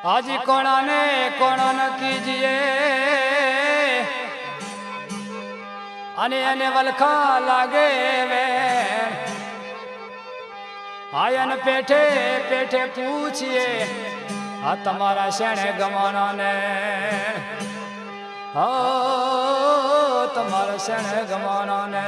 हाजी कोणा ने कोणा न कीजिए अने अने वलखा लागे वे आयन पेठे पेठे पूछिए आ तमारा शेणे गमाना ने हो तमारा शेणे गमाना ने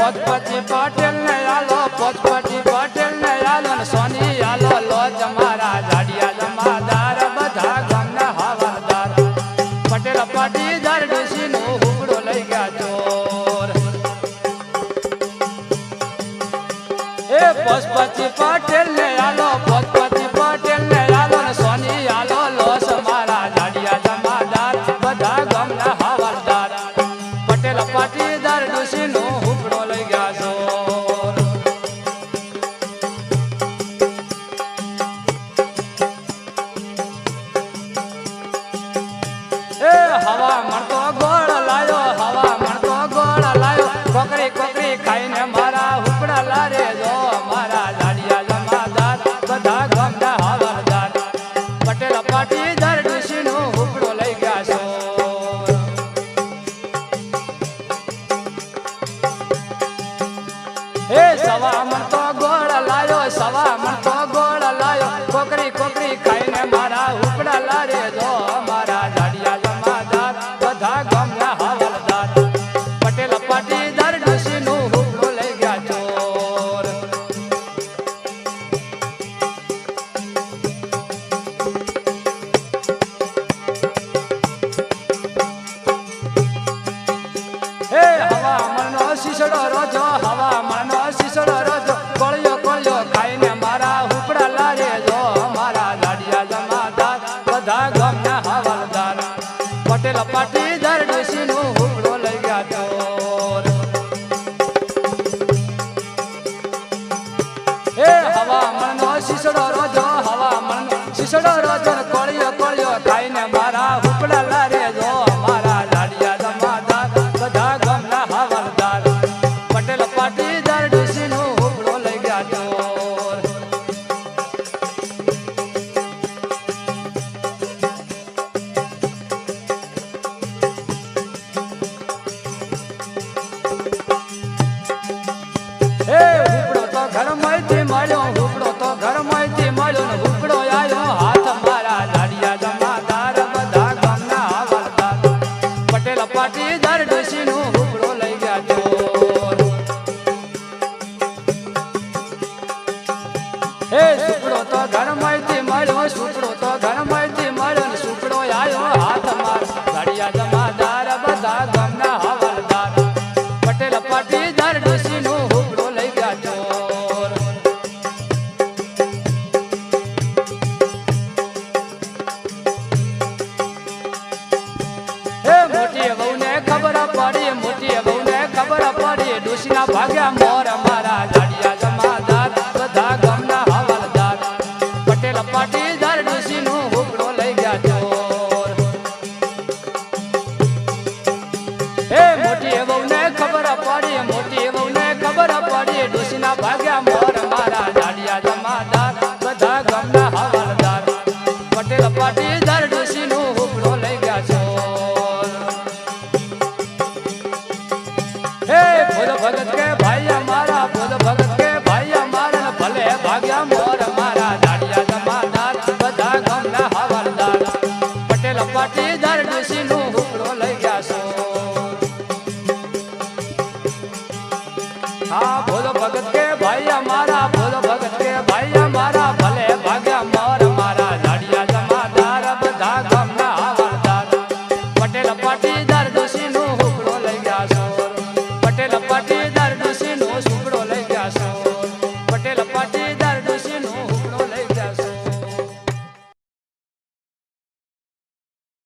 पचपति पटेल ने आलो पचपति पटेल ने आलो सोनी आलो लो जमारा झाड़िया जमादार बधा गमना हवलदार पटेल पाटीदार डोसी नो हुकड़ो लई गया चोर ए पचपति पटेल ने आलो पचपति पटेल ने आलो सोनी आलो लो जमारा झाड़िया जमादार बधा गमना हवलदार पटेल पाटीदार डोसी नो पाटीदार डोसी नो हुकड़ो लई गया चोर ए हवा मन शिसड़ो रोजो हवा मन शिसड़ो रोजो कोलियो कोलियो खाईने मारा हुकड़ा लारे जो मारा लाडिया जमादार बधा गमला हवलदार पटेल पाटीदार डोसी नो हुकड़ो लई गया चोर भाग्या मोर मारा મોર મારા દાડિયા જમાદાર બધા ગામના હવાલદાર પટેલ પાટી